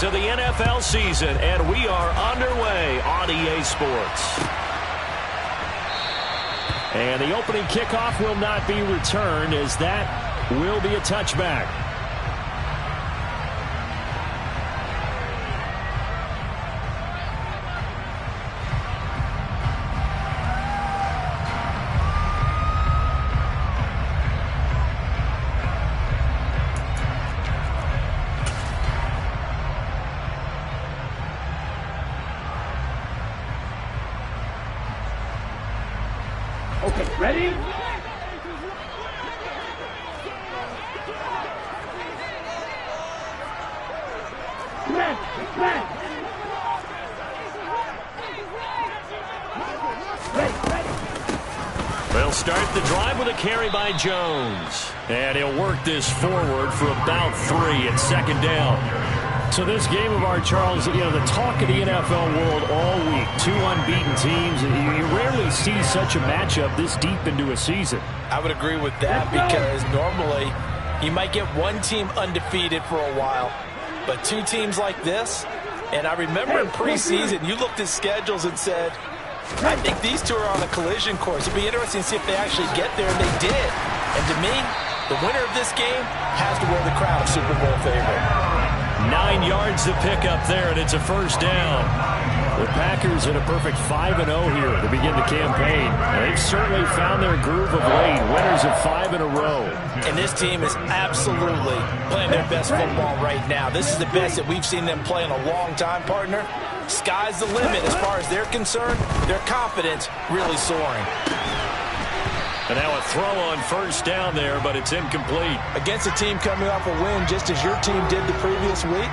weeks of the NFL season, and we are underway on EA Sports. And the opening kickoff will not be returned, as that will be a touchback. Okay, ready? They'll start the drive with a carry by Jones. And he'll work this forward for about 3 at second down. So this game of our, Charles, you know, the talk of the NFL world all week. 2 unbeaten teams. You rarely see such a matchup this deep into a season. I would agree with that, because normally you might get one team undefeated for a while, but 2 teams like this. And I remember in preseason, you looked at schedules and said, I think these 2 are on a collision course. It'd be interesting to see if they actually get there, and they did. And to me, the winner of this game has to wear the crown of Super Bowl favorite. 9 yards to pick up there, and it's a first down. The Packers in a perfect 5-0 here to begin the campaign. They've certainly found their groove of late, winners of 5 in a row. And this team is absolutely playing their best football right now. This is the best that we've seen them play in a long time, partner. Sky's the limit as far as they're concerned. Their confidence really soaring. And now a throw on first down there, but it's incomplete. Against a team coming off a win just as your team did the previous week,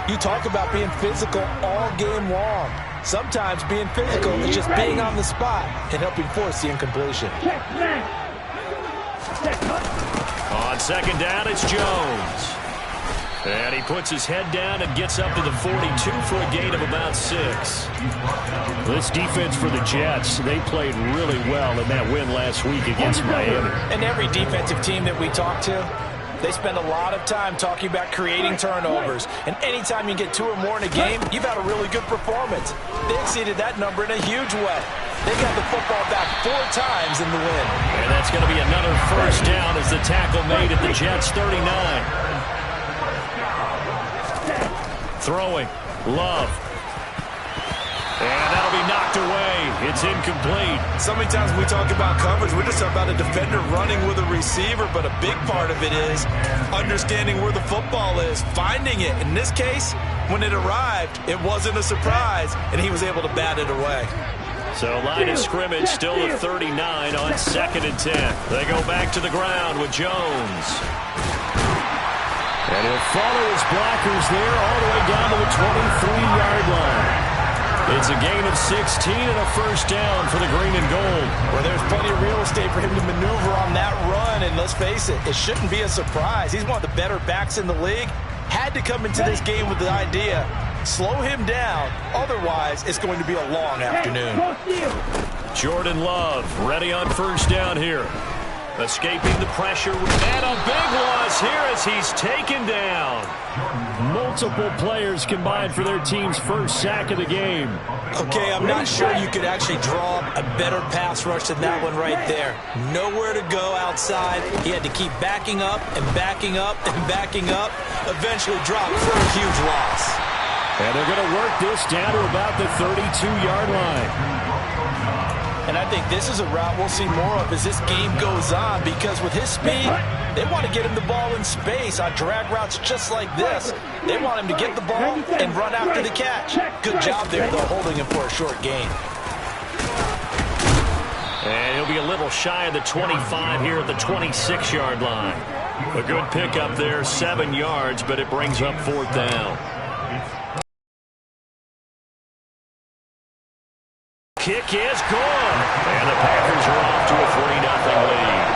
you talk about being physical all game long. Sometimes being physical is just being on the spot and helping force the incompletion. On second down, it's Jones. And he puts his head down and gets up to the 42 for a gain of about 6. This defense for the Jets, they played really well in that win last week against Miami. And every defensive team that we talk to, they spend a lot of time talking about creating turnovers. And anytime you get 2 or more in a game, you've had a really good performance. They exceeded that number in a huge way. They got the football back 4 times in the win. And that's going to be another first down as the tackle made at the Jets' 39. Throwing, Love. And that'll be knocked away. It's incomplete. So many times we talk about coverage, we're just about a defender running with a receiver, but a big part of it is understanding where the football is, finding it. In this case, when it arrived, it wasn't a surprise, and he was able to bat it away. So line of scrimmage still at 39 on 2nd and 10. They go back to the ground with Jones. And he'll follow his blockers there all the way down to the 23-yard line. It's a gain of 16 and a first down for the green and gold. Well, there's plenty of real estate for him to maneuver on that run, and let's face it, it shouldn't be a surprise. He's one of the better backs in the league. Had to come into this game with the idea, slow him down, otherwise it's going to be a long afternoon. Jordan Love ready on first down here. Escaping the pressure, and a big loss here as he's taken down. Multiple players combined for their team's first sack of the game. Okay, I'm not sure you could actually draw a better pass rush than that one right there. Nowhere to go outside. He had to keep backing up and backing up and backing up. Eventually dropped for a huge loss. And they're going to work this down to about the 32-yard line. And I think this is a route we'll see more of as this game goes on, because with his speed, they want to get him the ball in space on drag routes just like this. They want him to get the ball and run after the catch. Good job there, though, holding him for a short gain. And he'll be a little shy of the 25 here at the 26-yard line. A good pickup there, 7 yards, but it brings up 4th down. Kick is good. And the Packers are off to a 3-0 lead.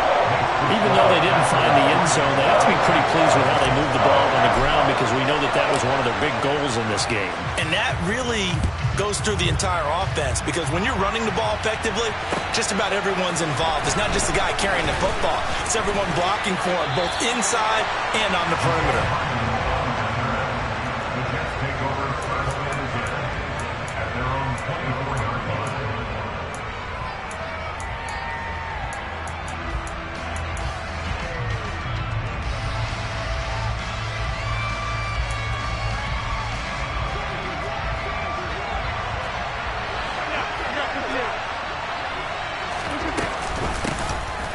Even though they didn't find the end zone, they have to be pretty pleased with how they moved the ball on the ground, because we know that that was one of their big goals in this game. And that really goes through the entire offense, because when you're running the ball effectively, just about everyone's involved. It's not just the guy carrying the football. It's everyone blocking for him, both inside and on the perimeter.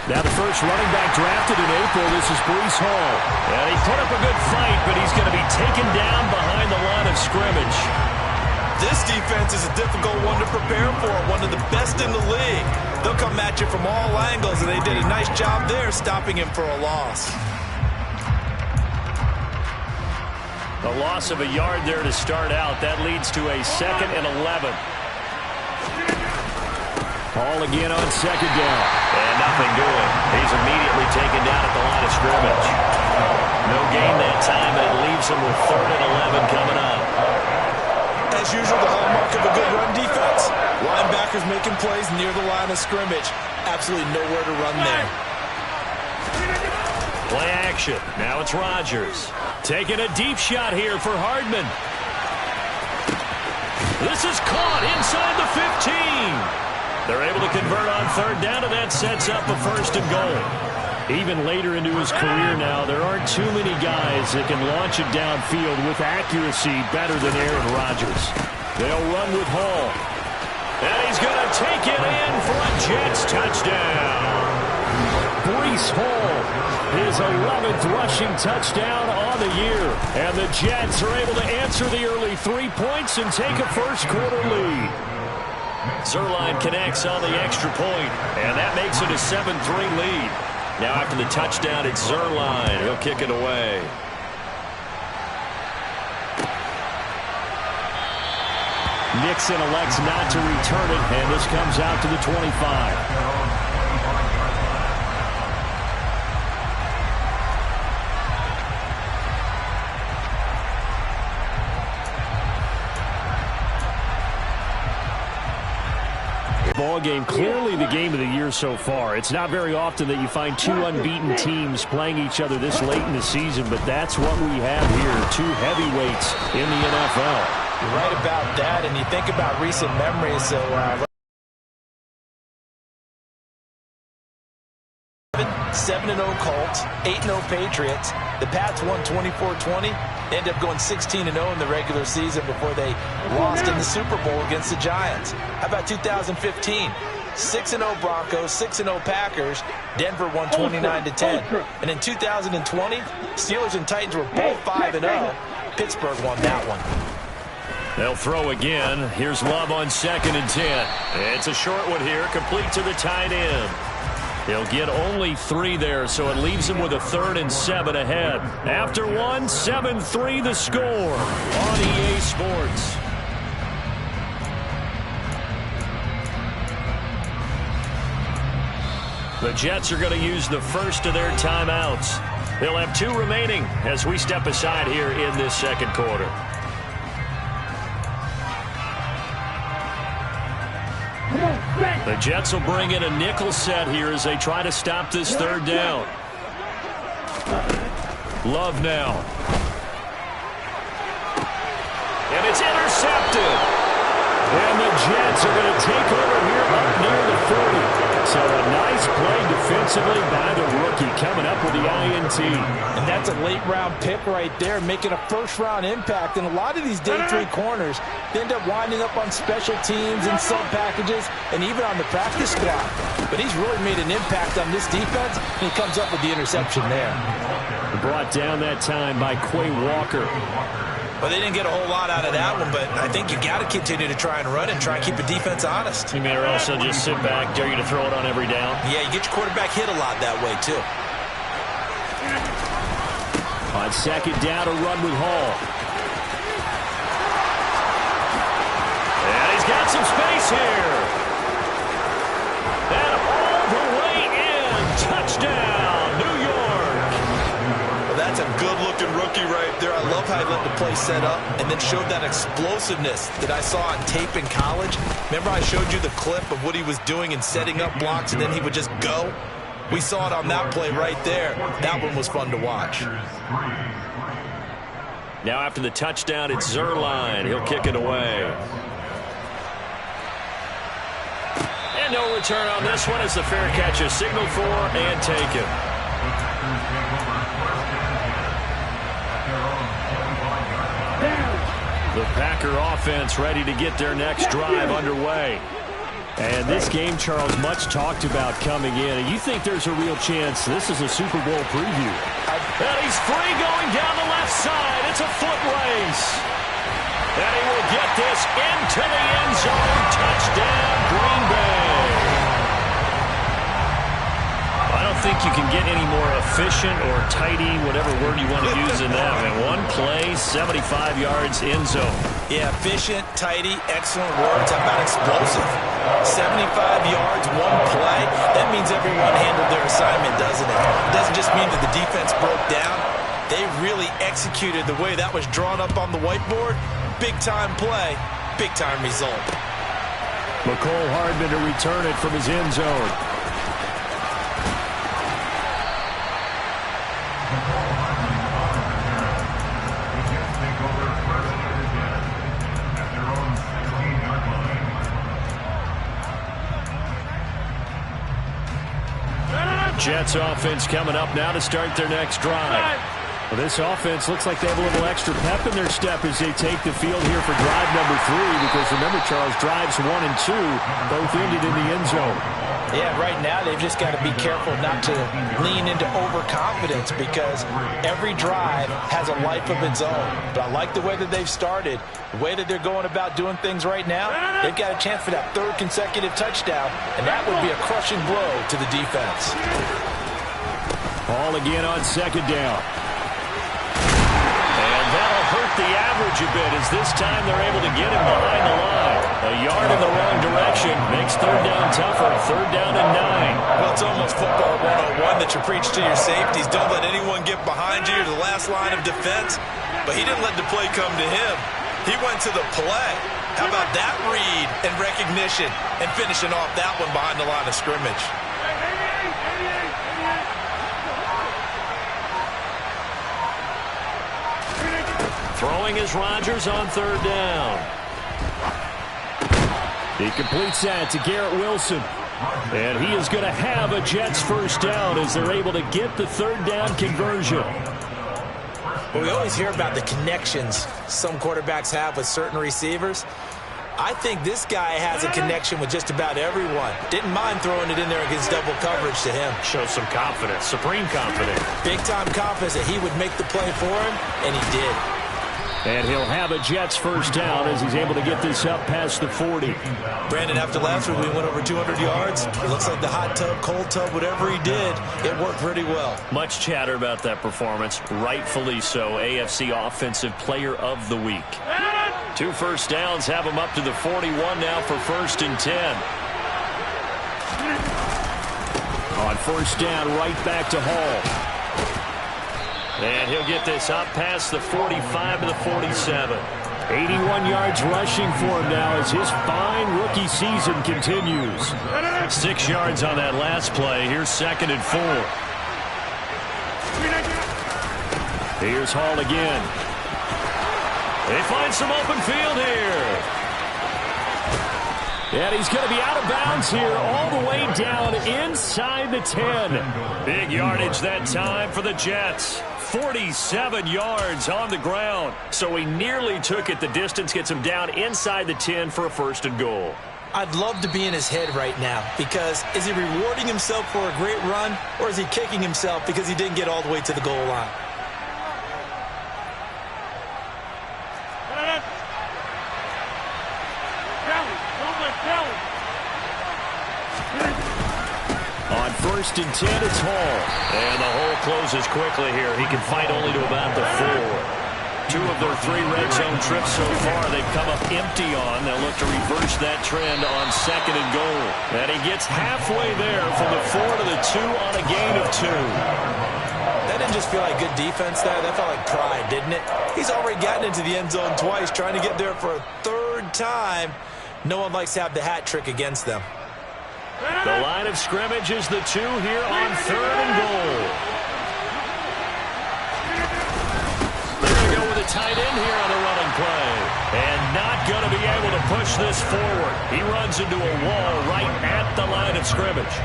Now the first running back drafted in April, this is Breece Hall. And he put up a good fight, but he's going to be taken down behind the line of scrimmage. This defense is a difficult one to prepare for, one of the best in the league. They'll come at you from all angles, and they did a nice job there stopping him for a loss. A loss of a yard there to start out. That leads to a 2nd and 11. Hall again on 2nd down. And nothing doing. He's immediately taken down at the line of scrimmage. No gain that time, and it leaves him with 3rd and 11 coming up. As usual, the hallmark of a good run defense. Linebackers making plays near the line of scrimmage. Absolutely nowhere to run there. Play action. Now it's Rodgers. Taking a deep shot here for Hardman. This is caught inside the 15. They're able to convert on 3rd down, and that sets up a 1st and goal. Even later into his career now, there aren't too many guys that can launch it downfield with accuracy better than Aaron Rodgers. They'll run with Hall. And he's going to take it in for a Jets touchdown. Breece Hall, his 11th rushing touchdown on the year. And the Jets are able to answer the early 3 points and take a first-quarter lead. Zuerlein connects on the extra point, and that makes it a 7-3 lead. Now after the touchdown, it's Zuerlein. He'll kick it away. Nixon elects not to return it, and this comes out to the 25. Ball game, clearly the game of the year so far. It's not very often that you find two unbeaten teams playing each other this late in the season, but that's what we have here, two heavyweights in the NFL. You're right about that, and you think about recent memories. So 7-0 Colts, 8-0 Patriots. The Pats won 24-20. They ended up going 16-0 in the regular season before they lost in the Super Bowl against the Giants. How about 2015? 6-0 Broncos, 6-0 Packers. Denver won 29-10. And in 2020, Steelers and Titans were both 5-0. Pittsburgh won that one. They'll throw again. Here's Love on 2nd and 10. It's a short one here, complete to the tight end. He'll get only 3 there, so it leaves him with a 3rd and 7 ahead. After 1, 7-3 the score on EA Sports. The Jets are going to use the first of their timeouts. They'll have 2 remaining as we step aside here in this second quarter. The Jets will bring in a nickel set here as they try to stop this 3rd down. Love now. And it's intercepted. And the Jets are going to take over here up near the 40. So a nice play defensively by the rookie coming up with the INT. And that's a late-round pick right there, making a first-round impact. And a lot of these day 3 corners, they end up winding up on special teams and sub-packages and even on the practice squad. But he's really made an impact on this defense, and he comes up with the interception there. Brought down that time by Quay Walker. Well, they didn't get a whole lot out of that one, but I think you got to continue to try and run and try and keep the defense honest. You may also just sit back, dare you to throw it on every down. Yeah, you get your quarterback hit a lot that way, too. On 2nd down, a run with Hall. And he's got some space here. And all the way in. Touchdown, New York. Well, that's a good-looking rookie right there. I love how he let the play set up and then showed that explosiveness that I saw on tape in college. Remember I showed you the clip of what he was doing and setting up blocks, and then he would just go? We saw it on that play right there. That one was fun to watch. Now after the touchdown, it's Zerline. He'll kick it away. And no return on this one as the fair catch is signaled for and taken. The Packer offense ready to get their next drive underway. And this game, Charles, much talked about coming in. And you think there's a real chance this is a Super Bowl preview. And he's free going down the left side. It's a foot race. And he will get this into the end zone. Touchdown, Green Bay. I don't think you can get any more efficient or tidy, whatever word you want to use in that. And one play, 75 yards in zone. Yeah, efficient, tidy, excellent words. How about explosive? 75 yards, one play. That means everyone handled their assignment, doesn't it? It doesn't just mean that the defense broke down. They really executed the way that was drawn up on the whiteboard. Big-time play, big-time result. McCole Hardman to return it from his end zone. Jets offense coming up now to start their next drive. Well, this offense looks like they have a little extra pep in their step as they take the field here for drive number 3, because remember, Charles, drives 1 and 2 both ended in the end zone. Yeah, right now they've just got to be careful not to lean into overconfidence, because every drive has a life of its own. But I like the way that they've started, the way that they're going about doing things right now. They've got a chance for that 3rd consecutive touchdown, and that would be a crushing blow to the defense. Ball again on 2nd down. And that'll hurt the average a bit, as this time they're able to get him behind the line. A yard in the wrong direction makes 3rd down tougher. 3rd down and 9. Well, it's almost football 101 that you preach to your safeties. Don't let anyone get behind you. You're the last line of defense. But he didn't let the play come to him. He went to the play. How about that read and recognition and finishing off that one behind the line of scrimmage? Throwing is Rodgers on 3rd down. He completes that to Garrett Wilson. And he is going to have a Jets 1st down as they're able to get the 3rd down conversion. Well, we always hear about the connections some quarterbacks have with certain receivers. I think this guy has a connection with just about everyone. Didn't mind throwing it in there against double coverage to him. Shows some confidence, supreme confidence. Big-time confidence that he would make the play for him, and he did. And he'll have a Jets 1st down as he's able to get this up past the 40. Brandon, after last week we went over 200 yards. It looks like the hot tub, cold tub, whatever he did, it worked pretty well. Much chatter about that performance. Rightfully so. AFC Offensive Player of the Week. 2 first downs have him up to the 41 now for 1st and 10. On 1st down, right back to Hall. And he'll get this up past the 45 to the 47. 81 yards rushing for him now as his fine rookie season continues. 6 yards on that last play. Here's 2nd and 4. Here's Hall again. They find some open field here. And he's going to be out of bounds here all the way down inside the 10. Big yardage that time for the Jets. 47 yards on the ground. So he nearly took it the distance, gets him down inside the 10 for a 1st and goal. I'd love to be in his head right now, because is he rewarding himself for a great run, or is he kicking himself because he didn't get all the way to the goal line? On 1st and 10, it's Hall. And the hole closes quickly here. He can fight only to about the 4. 2 of their 3 red zone trips so far they've come up empty on. They'll look to reverse that trend on 2nd and goal. And he gets halfway there from the 4 to the 2 on a gain of 2. That didn't just feel like good defense there. That felt like pride, didn't it? He's already gotten into the end zone twice, trying to get there for a 3rd time. No one likes to have the hat trick against them. The line of scrimmage is the 2 here on 3rd and goal. They're going to go with a tight end here on the running play. And not going to be able to push this forward. He runs into a wall right at the line of scrimmage.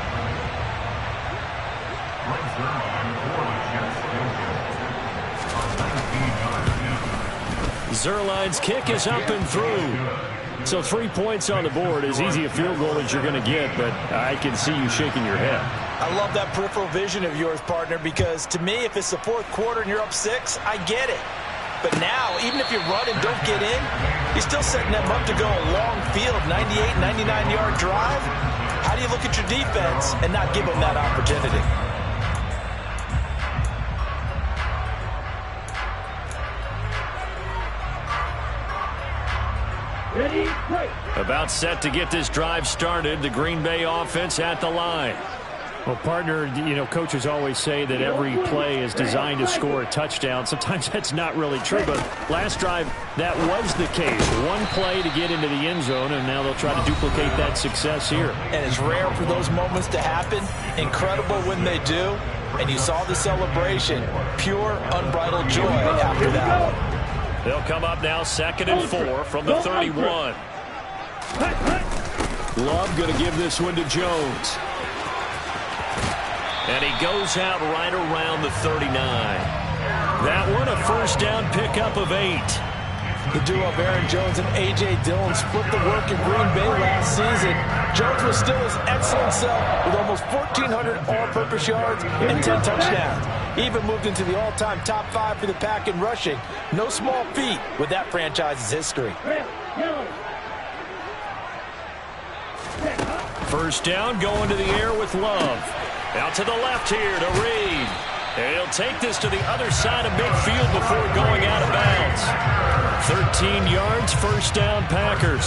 Zerline's kick is up and through. So 3 points on the board, as easy a field goal as you're going to get, but I can see you shaking your head. I love that peripheral vision of yours, partner, because to me, if it's the fourth quarter and you're up 6, I get it. But now, even if you run and don't get in, you're still setting them up to go a long field, 98, 99-yard drive. How do you look at your defense and not give them that opportunity? Ready, break. About set to get this drive started, the Green Bay offense at the line. Well, partner, you know, coaches always say that every play is designed to score a touchdown. Sometimes that's not really true, but last drive, that was the case. One play to get into the end zone, and now they'll try to duplicate that success here. And it's rare for those moments to happen. Incredible when they do. And you saw the celebration. Pure, unbridled joy after that one. They'll come up now 2nd and 4 from the 31. Love going to give this one to Jones. And he goes out right around the 39. That one a first down pickup of 8. The duo of Aaron Jones and A.J. Dillon split the work in Green Bay last season. Jones was still his excellent self with almost 1,400 all-purpose yards and 10 touchdowns. He even moved into the all-time top 5 for the pack in rushing. No small feat with that franchise's history. First down going to the air with Love. Out to the left here to Reed. And he'll take this to the other side of midfield before going out of bounds. 13 yards, first down, Packers.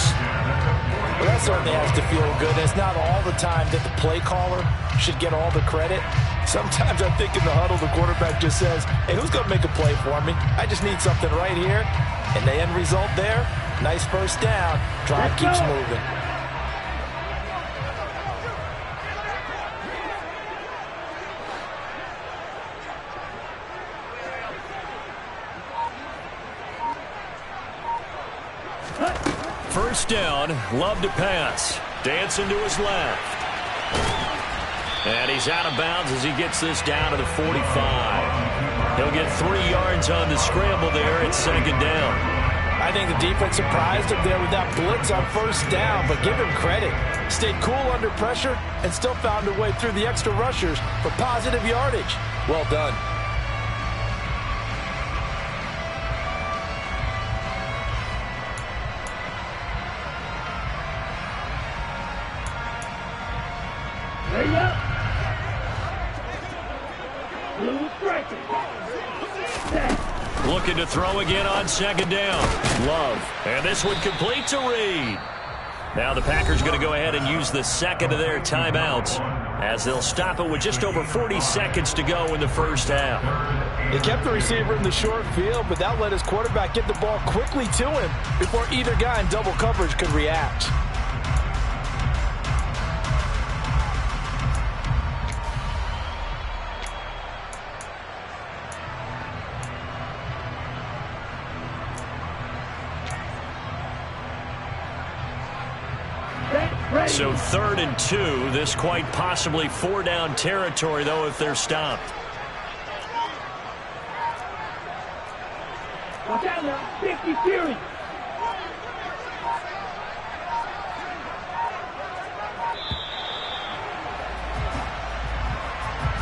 Well, that certainly has to feel good. It's not all the time that the play caller should get all the credit. Sometimes I think in the huddle, the quarterback just says, hey, who's going to make a play for me? I just need something right here. And the end result there, nice first down. Drive keeps moving. First down, Love to pass. Dancing to his left. And he's out of bounds as he gets this down to the 45. He'll get 3 yards on the scramble there at 2nd down. I think the defense surprised him there with that blitz on first down, but give him credit. Stayed cool under pressure and still found a way through the extra rushers for positive yardage. Well done. Looking to throw again on 2nd down. Love. And this one complete to Reed. Now the Packers going to go ahead and use the second of their timeouts as they'll stop it with just over 40 seconds to go in the first half. They kept the receiver in the short field, but that let his quarterback get the ball quickly to him before either guy in double coverage could react. So 3rd and 2, this quite possibly 4-down territory, though, if they're stopped. Watch out now, 50 Fury.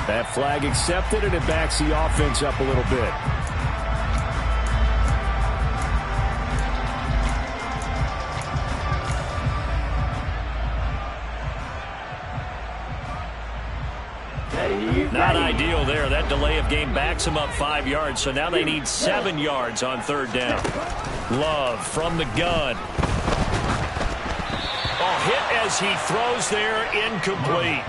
That flag accepted, and it backs the offense up a little bit. Not ideal there. That delay of game backs them up 5 yards, so now they need 7 yards on 3rd down. Love from the gun. Oh, hit as he throws there, incomplete.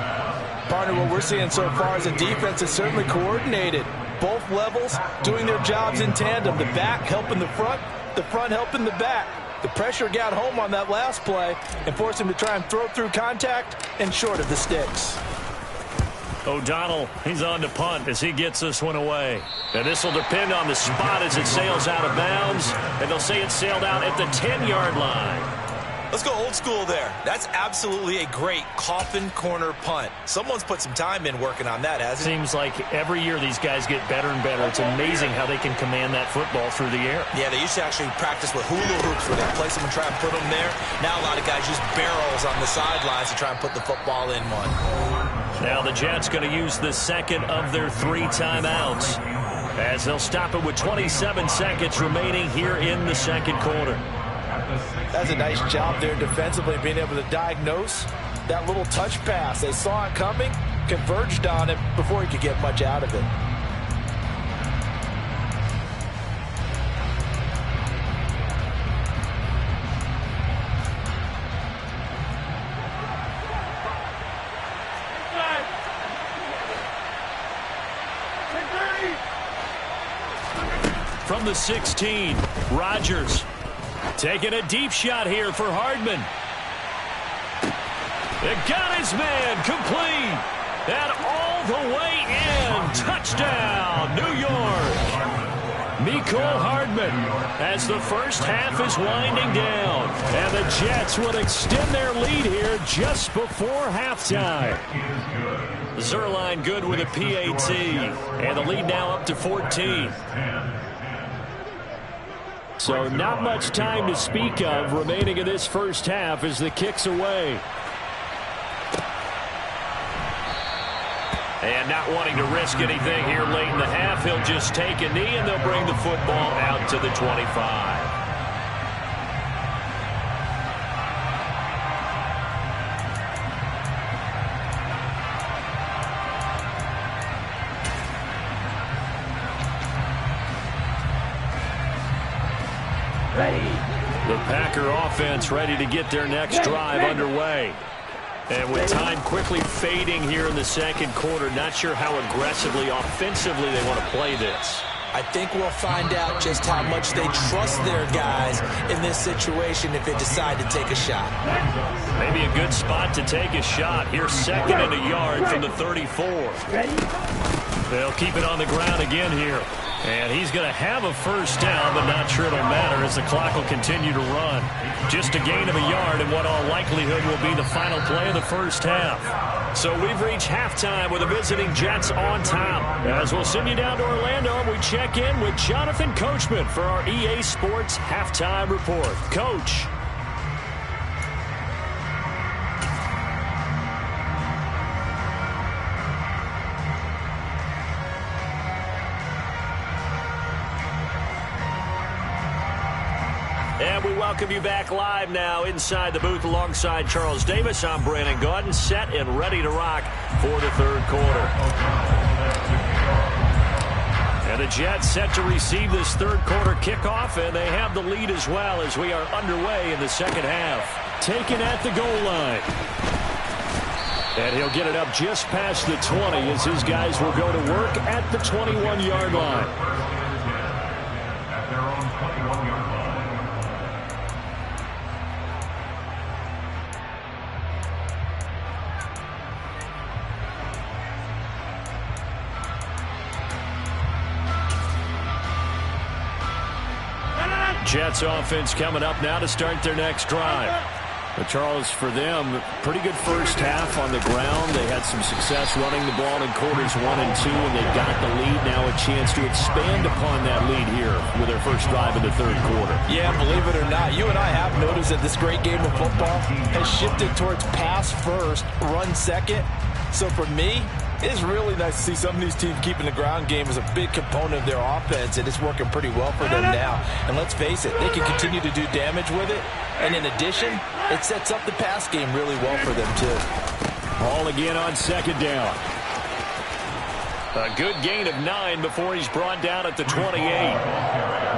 Partner, what we're seeing so far as a defense is certainly coordinated. Both levels doing their jobs in tandem. The back helping the front helping the back. The pressure got home on that last play and forced him to try and throw through contact and short of the sticks. O'Donnell, he's on to punt as he gets this one away. And this will depend on the spot as it sails out of bounds. And they'll say it sailed out at the 10-yard line. Let's go old school there. That's absolutely a great coffin corner punt. Someone's put some time in working on that, hasn't it? Seems like every year these guys get better and better. It's amazing how they can command that football through the air. Yeah, they used to actually practice with hula hoops where they place them and try and put them there. Now a lot of guys use barrels on the sidelines to try and put the football in one. Now the Jets going to use the second of their 3 timeouts as they'll stop it with 27 seconds remaining here in the second quarter. That's a nice job there defensively, being able to diagnose that little touch pass. They saw it coming, converged on it before he could get much out of it. From the 16, Rodgers taking a deep shot here for Hardman. It got his man complete. And all the way in. Touchdown, New York. Mecole Hardman as the first half is winding down. And the Jets would extend their lead here just before halftime. Zerline good with a PAT. And the lead now up to 14. So not much time to speak of remaining in this first half as the kick's away. And not wanting to risk anything here late in the half, he'll just take a knee and they'll bring the football out to the 25. The Packer offense ready to get their next drive underway. And with time quickly fading here in the second quarter, not sure how aggressively, offensively they want to play this. I think we'll find out just how much they trust their guys in this situation if they decide to take a shot. Maybe a good spot to take a shot. Here's second and a yard from the 34. They'll keep it on the ground again here. And he's going to have a first down, but not sure it'll matter as the clock will continue to run. Just a gain of a yard in what all likelihood will be the final play of the first half. So we've reached halftime with the visiting Jets on top. As we'll send you down to Orlando, we check in with Jonathan Coachman for our EA Sports Halftime Report. Coach. And we welcome you back live now inside the booth alongside Charles Davis. I'm Brandon Gaudin, set and ready to rock for the third quarter. And the Jets set to receive this third quarter kickoff, and they have the lead as well as we are underway in the second half. Taken at the goal line. And he'll get it up just past the 20 as his guys will go to work at the 21-yard line. Jets offense coming up now to start their next drive. But Charles, for them, pretty good first half on the ground. They had some success running the ball in quarters 1 and 2, and they got the lead. Now a chance to expand upon that lead here with their first drive in the third quarter. Yeah, believe it or not, you and I have noticed that this great game of football has shifted towards pass first, run second. So for me, it's really nice to see some of these teams keeping the ground game as a big component of their offense, and it's working pretty well for them now. And let's face it, they can continue to do damage with it. And in addition, it sets up the pass game really well for them, too. Ball again on second down. A good gain of 9 before he's brought down at the 28.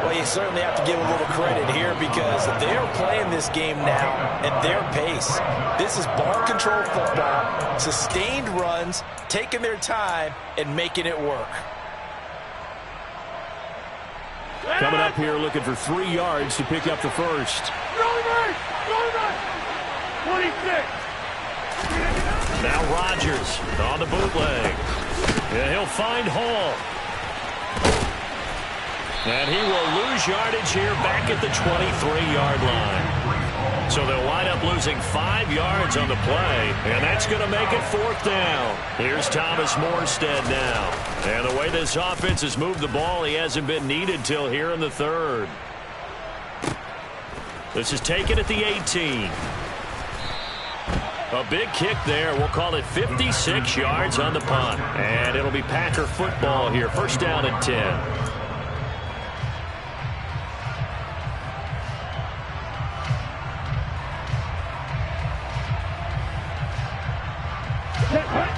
Well, you certainly have to give a little credit here because they're playing this game now at their pace. This is ball control football, sustained runs, taking their time, and making it work. Coming up here looking for 3 yards to pick up the first. 26. Now Rodgers on the bootleg. Yeah, he'll find Hall. And he will lose yardage here back at the 23-yard line. So they'll wind up losing 5 yards on the play, and that's going to make it 4th down. Here's Thomas Morstead now. And the way this offense has moved the ball, he hasn't been needed till here in the 3rd. This is taken at the 18. A big kick there. We'll call it 56 yards on the punt. And it'll be Packer football here. 1st down and 10.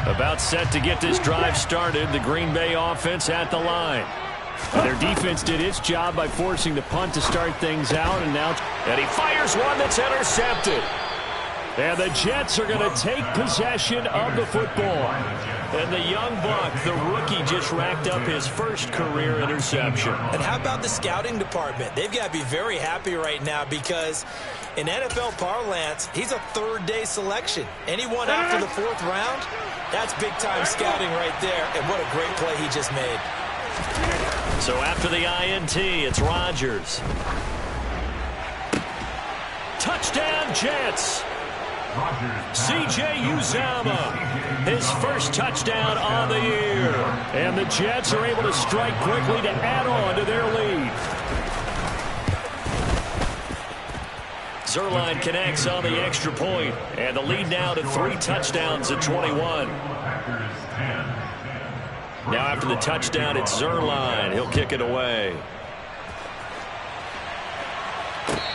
About set to get this drive started. The Green Bay offense at the line. Their defense did its job by forcing the punt to start things out. And he fires one that's intercepted. And the Jets are going to take possession of the football. And the young buck, the rookie, just racked up his 1st career interception. And how about the scouting department? They've got to be very happy right now because in NFL parlance, he's a 3rd-day selection. Anyone after the 4th round, that's big-time scouting right there. And what a great play he just made. So after the INT, it's Rodgers. Touchdown, Jets. C.J. Uzomah, his 1st touchdown on the year. And the Jets are able to strike quickly to add on to their lead. Zuerlein connects on the extra point, and the lead now to 3 touchdowns at 21. Now after the touchdown, it's Zuerlein. He'll kick it away.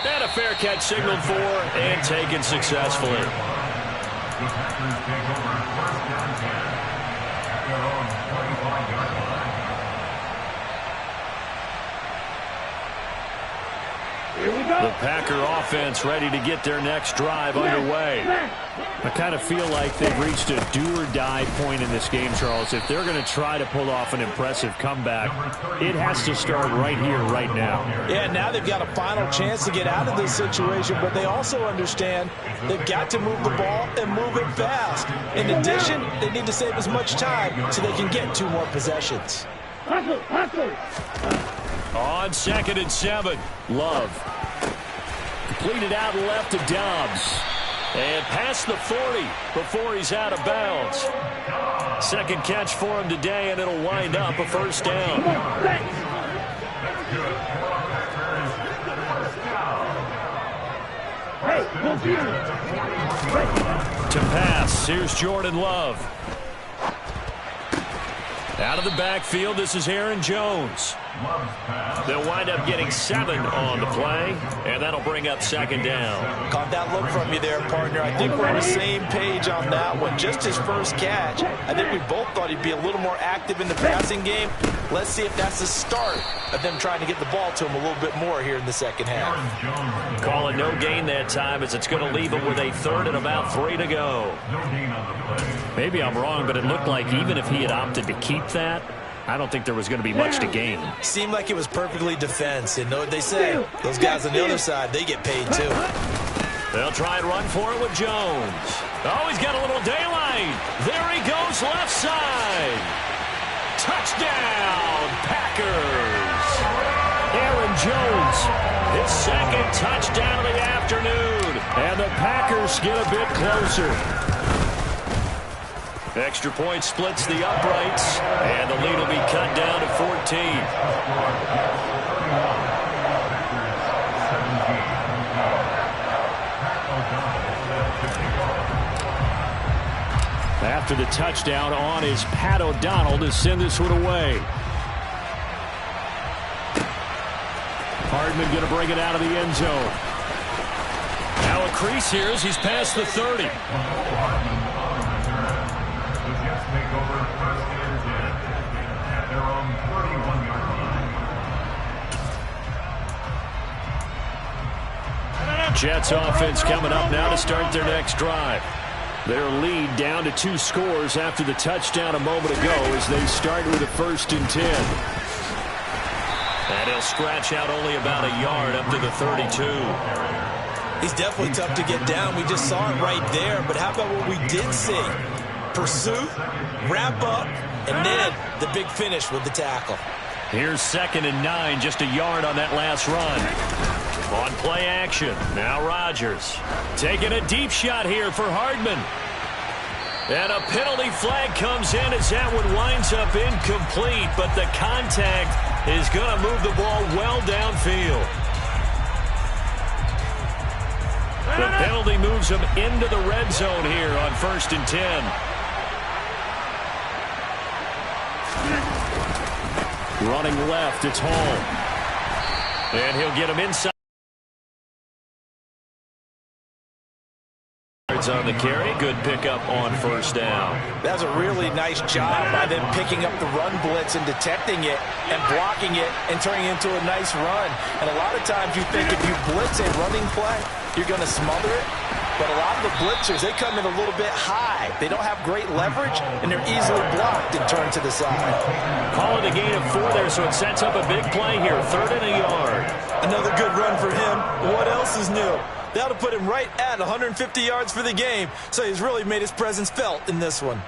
And a fair catch signaled for and taken successfully. The Packers take over 1st down and 10 at their own 25-yard line. Here we go. The Packer offense ready to get their next drive underway. I kind of feel like they've reached a do-or-die point in this game, Charles. If they're going to try to pull off an impressive comeback, it has to start right here, right now. Yeah, now they've got a final chance to get out of this situation, but they also understand they've got to move the ball and move it fast. In addition, they need to save as much time so they can get 2 more possessions. On 2nd and 7, Love. Completed out left to Dobbs. And past the 40 before he's out of bounds. 2nd catch for him today, and it'll wind up a 1st down. To pass, here's Jordan Love. Out of the backfield, this is Aaron Jones. They'll wind up getting 7 on the play, and that'll bring up 2nd down. Caught that look from you there, partner. I think we're on the same page on that one. Just his 1st catch. I think we both thought he'd be a little more active in the passing game. Let's see if that's the start of them trying to get the ball to him a little bit more here in the 2nd half. Call it no gain that time as it's going to leave him with a 3rd and about 3 to go. Maybe I'm wrong, but it looked like even if he had opted to keep that, I don't think there was going to be much to gain. Seemed like it was perfectly defense. And know what they say? Those guys on the other side, they get paid too. They'll try and run for it with Jones. Oh, he's got a little daylight. There he goes left side. Touchdown, Packers. Aaron Jones, his 2nd touchdown of the afternoon. And the Packers get a bit closer. Extra point splits the uprights, and the lead will be cut down to 14. After the touchdown on is Pat O'Donnell to send this one away. Hardman going to bring it out of the end zone. Now a crease here as he's past the 30. Jets offense coming up now to start their next drive. Their lead down to 2 scores after the touchdown a moment ago as they start with a 1st and 10. And he'll scratch out only about a yard up to the 32. He's definitely tough to get down. We just saw it right there. But how about what we did see? Pursuit, wrap up, and then the big finish with the tackle. Here's 2nd and 9, just a yard on that last run. On play action, now Rodgers. Taking a deep shot here for Hardman. And a penalty flag comes in as that one winds up incomplete, but the contact is going to move the ball well downfield. The penalty moves him into the red zone here on 1st and 10. Running left, it's Hall. And he'll get him inside. On the carry, good pickup on 1st down. That's a really nice job by them picking up the run blitz and detecting it and blocking it and turning it into a nice run. And a lot of times you think if you blitz a running play, you're going to smother it. But a lot of the blitzers, they come in a little bit high. They don't have great leverage, and they're easily blocked and turned to the side. Call it a gain of 4 there, so it sets up a big play here. 3rd and a yard. Another good run for him. What else is new? That'll put him right at 150 yards for the game, so he's really made his presence felt in this one.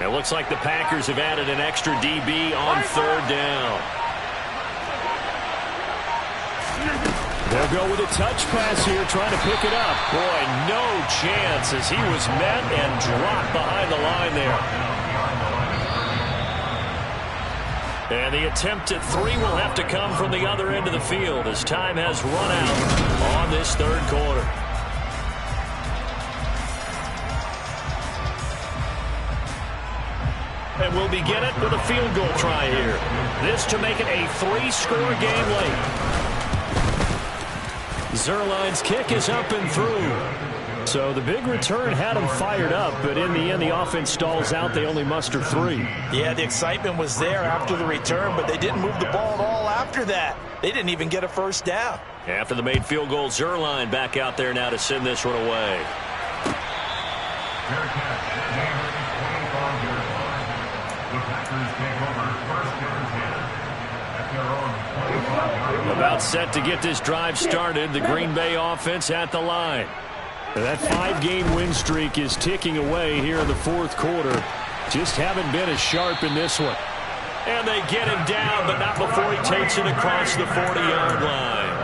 It looks like the Packers have added an extra DB on 3rd down. They'll go with a touch pass here, trying to pick it up. Boy, no chance as he was met and dropped behind the line there. And the attempt at 3 will have to come from the other end of the field as time has run out on this 3rd quarter. And we'll begin it with a field goal try here. This to make it a 3-score game late. Zerline's kick is up and through. So the big return had him fired up, but in the end the offense stalls out. They only muster 3. Yeah, the excitement was there after the return, but they didn't move the ball at all after that. They didn't even get a 1st down. After the made field goal, Zerline back out there now to send this one away. About set to get this drive started. The Green Bay offense at the line. That 5-game win streak is ticking away here in the 4th quarter. Just haven't been as sharp in this one. And they get him down, but not before he takes it across the 40-yard line.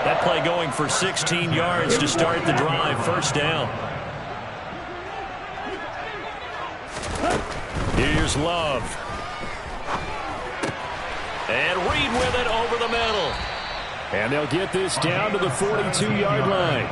That play going for 16 yards to start the drive. 1st down. Here's Love. And Reed with it over the middle. And they'll get this down to the 42-yard line.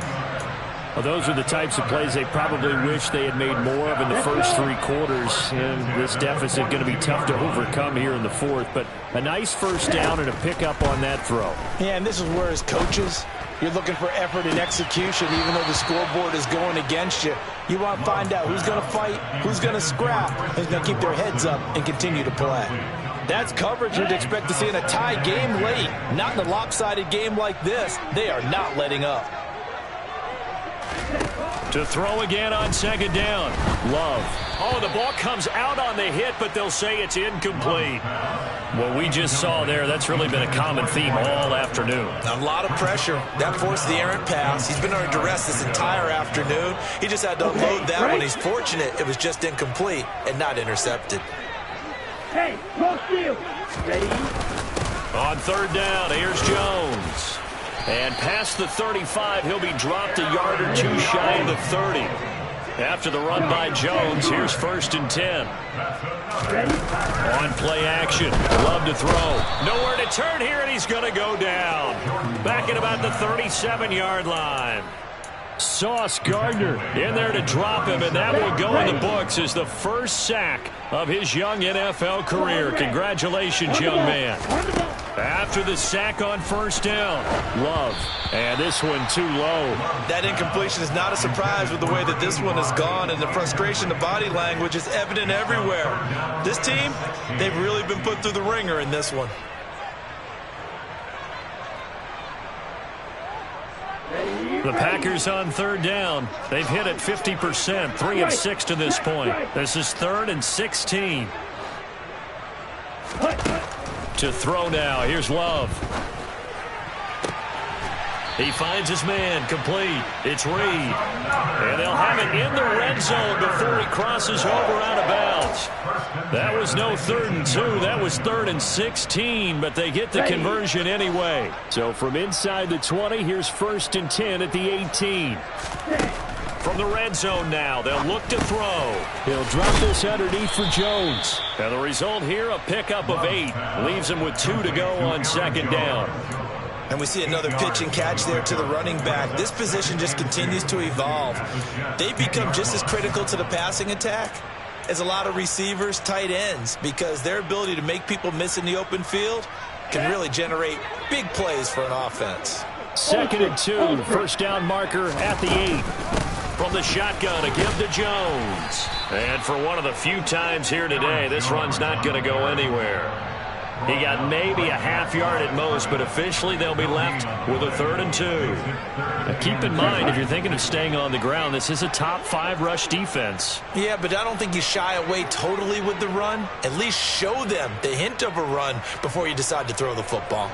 Well, those are the types of plays they probably wish they had made more of in the first 3 quarters. And this deficit going to be tough to overcome here in the 4th. But a nice 1st down and a pickup on that throw. Yeah, and this is where as coaches, you're looking for effort and execution, even though the scoreboard is going against you. You want to find out who's going to fight, who's going to scrap, who's going to keep their heads up and continue to play. That's coverage you'd expect to see in a tie game late. Not in a lopsided game like this. They are not letting up. To throw again on 2nd down. Love. Oh, the ball comes out on the hit, but they'll say it's incomplete. What we just saw there, that's really been a common theme all afternoon. A lot of pressure. That forced the errant pass. He's been under duress this entire afternoon. He just had to unload that one. He's fortunate it was just incomplete and not intercepted. Hey, cross field. Ready? On 3rd down, here's Jones. And past the 35, he'll be dropped a yard or 2 shy of the 30. After the run by Jones, here's 1st and 10. On play action, Love to throw. Nowhere to turn here, and he's going to go down. Back at about the 37-yard line. Sauce Gardner in there to drop him, and that will go in the books as the first sack of his young NFL career. Congratulations, young man. After the sack on first down, Love. And this one too low. That incompletion is not a surprise with the way that this one has gone, and the frustration, the body language is evident everywhere. This team, they've really been put through the ringer in this one. The Packers on third down. They've hit it 50%, 3 of 6 to this point. This is 3rd and 16. To throw now. Here's Love. He finds his man, complete. It's Reed. And they'll have it in the red zone before he crosses over out of bounds. That was no 3rd and 2. That was 3rd and 16, but they get the conversion anyway. So from inside the 20, here's 1st and 10 at the 18. From the red zone now, they'll look to throw. He'll drop this underneath for Jones. And the result here, a pickup of 8. Leaves him with 2 to go on 2nd down. And we see another pitch and catch there to the running back. This position just continues to evolve. They become just as critical to the passing attack as a lot of receivers, tight ends, because their ability to make people miss in the open field can really generate big plays for an offense. 2nd and 2, first down marker at the 8. From the shotgun, a give to Jones. And for one of the few times here today, this run's not going to go anywhere. He got maybe a half yard at most, but officially they'll be left with a 3rd and 2. Now keep in mind, if you're thinking of staying on the ground, this is a top 5 rush defense. Yeah, but I don't think you shy away totally with the run. At least show them the hint of a run before you decide to throw the football.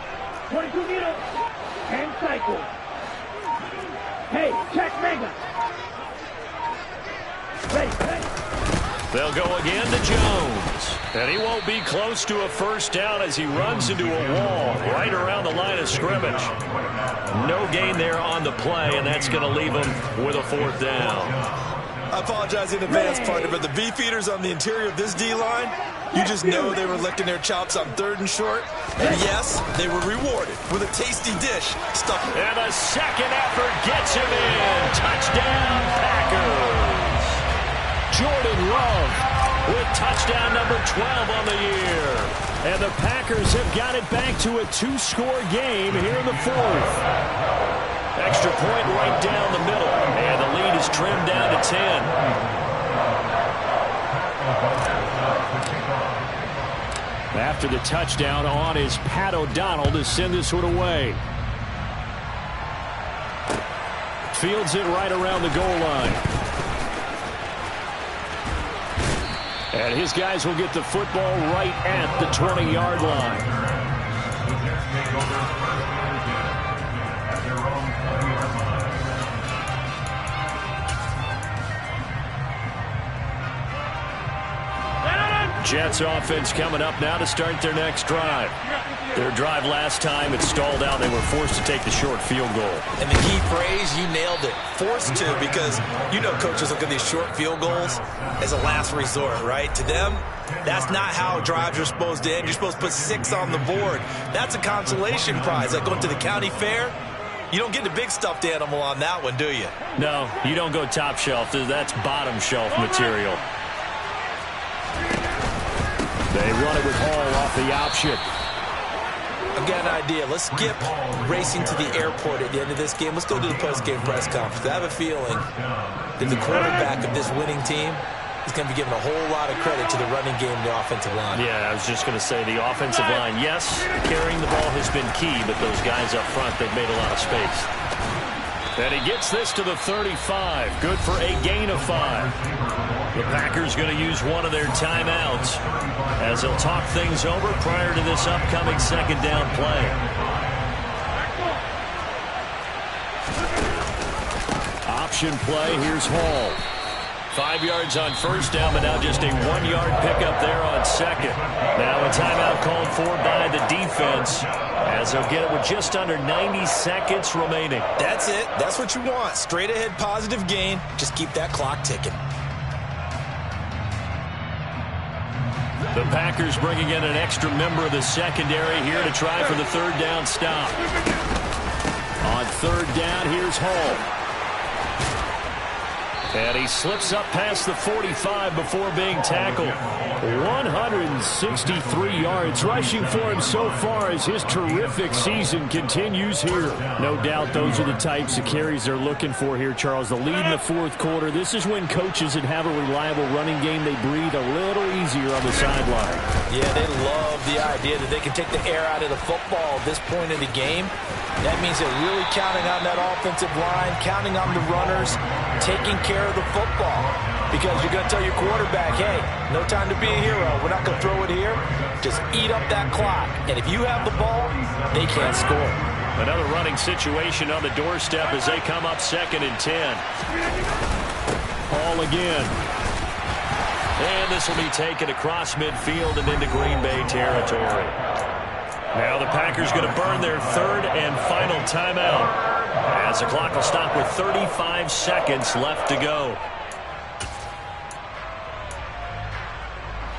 22 meters. 10 cycles. Hey, check mega. Ready. They'll go again to Jones. And he won't be close to a first down as he runs into a wall right around the line of scrimmage. No gain there on the play, and that's going to leave him with a 4th down. I apologize in advance, partner, but the beefeaters on the interior of this D-line, you just know they were licking their chops on 3rd and short. And yes, they were rewarded with a tasty dish. And a second effort gets him in. Touchdown, Packers. Jordan Love with touchdown number 12 on the year. And the Packers have got it back to a 2-score game here in the 4th. Extra point right down the middle. And the lead is trimmed down to 10. After the touchdown, on is Pat O'Donnell to send this one away. Fields it right around the goal line. And his guys will get the football right at the 20-yard line. Jets offense coming up now to start their next drive. Their drive last time, it stalled out. They were forced to take the short field goal. And the key phrase, you nailed it. Forced to, because you know coaches look at these short field goals as a last resort, right? To them, that's not how drives are supposed to end. You're supposed to put 6 on the board. That's a consolation prize. Like going to the county fair, you don't get the big stuffed animal on that one, do you? No, you don't go top shelf. That's bottom shelf material. They run it with Hall off the option. I've got an idea. Let's skip racing to the airport at the end of this game. Let's go to the post-game press conference. I have a feeling that the quarterback of this winning team is going to be given a whole lot of credit to the running game and the offensive line. Yeah, I was just going to say the offensive line, yes, carrying the ball has been key, but those guys up front, they've made a lot of space. And he gets this to the 35. Good for a gain of 5. The Packers going to use one of their timeouts as they'll talk things over prior to this upcoming 2nd down play. Option play. Here's Hall. 5 yards on first down, but now just a 1-yard pickup there on 2nd. Now a timeout called for by the defense as they'll get it with just under 90 seconds remaining. That's it. That's what you want. Straight ahead positive gain. Just keep that clock ticking. The Packers bringing in an extra member of the secondary here to try for the 3rd down stop. On 3rd down, here's Hall. And he slips up past the 45 before being tackled. 163 yards rushing for him so far as his terrific season continues here. No doubt those are the types of carries they're looking for here, Charles. The lead in the fourth quarter. This is when coaches that have a reliable running game, they breathe a little easier on the sideline. Yeah, they love the idea that they can take the air out of the football at this point in the game. That means they're really counting on that offensive line, counting on the runners, taking care of the football. Because you're going to tell your quarterback, hey, no time to be a hero. We're not going to throw it here. Just eat up that clock. And if you have the ball, they can't score. Another running situation on the doorstep as they come up 2nd and 10. Ball again. And this will be taken across midfield and into Green Bay territory. Now the Packers going to burn their 3rd and final timeout as the clock will stop with 35 seconds left to go.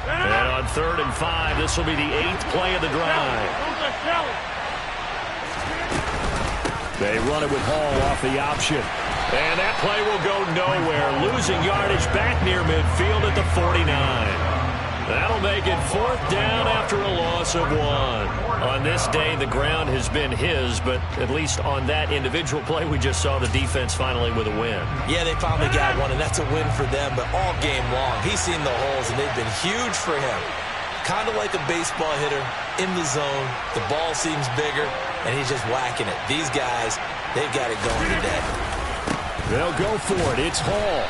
And on 3rd and 5, this will be the 8th play of the drive. They run it with Hall off the option. And that play will go nowhere. Losing yardage back near midfield at the 49. That'll make it 4th down after a loss of 1. On this day, the ground has been his, but at least on that individual play, we just saw the defense finally with a win. Yeah, they finally got one, and that's a win for them, but all game long, he's seen the holes, and they've been huge for him. Kind of like a baseball hitter in the zone. The ball seems bigger, and he's just whacking it. These guys, they've got it going today. They'll go for it. It's Hall.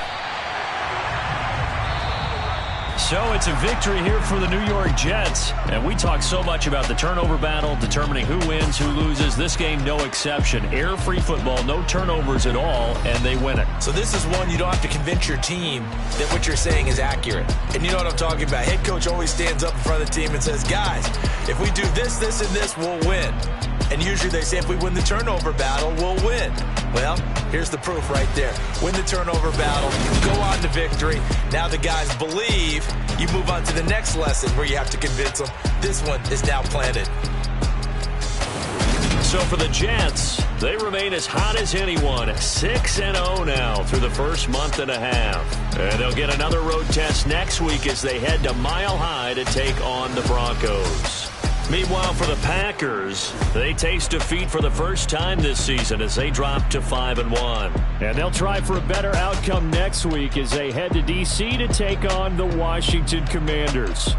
So it's a victory here for the New York Jets. And we talk so much about the turnover battle, determining who wins, who loses. This game, no exception. Error-free football, no turnovers at all, and they win it. So this is one you don't have to convince your team that what you're saying is accurate. And you know what I'm talking about. Head coach always stands up in front of the team and says, guys, if we do this, this, and this, we'll win. And usually they say if we win the turnover battle, we'll win. Well, here's the proof right there. Win the turnover battle, go on to victory. Now the guys believe. You move on to the next lesson where you have to convince them. This one is now planted. So for the Jets, they remain as hot as anyone. 6-0 now through the first month and a half. And they'll get another road test next week as they head to Mile High to take on the Broncos. Meanwhile, for the Packers, they taste defeat for the first time this season as they drop to 5-1. And they'll try for a better outcome next week as they head to D.C. to take on the Washington Commanders.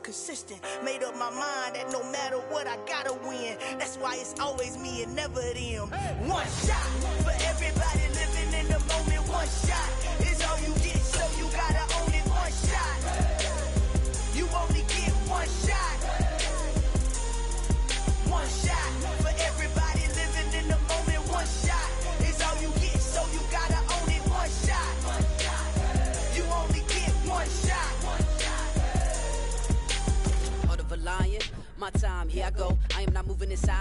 Consistent, made up my mind that no matter what I gotta win. That's why it's always me and never them. One shot for everybody living in the moment. One shot is all you get, so you gotta own it. One shot, you only get one shot. One shot for everybody living in the moment. One shot is all you get, so you gotta own it. One shot, you only get one shot. My time, here I go. I am not moving inside.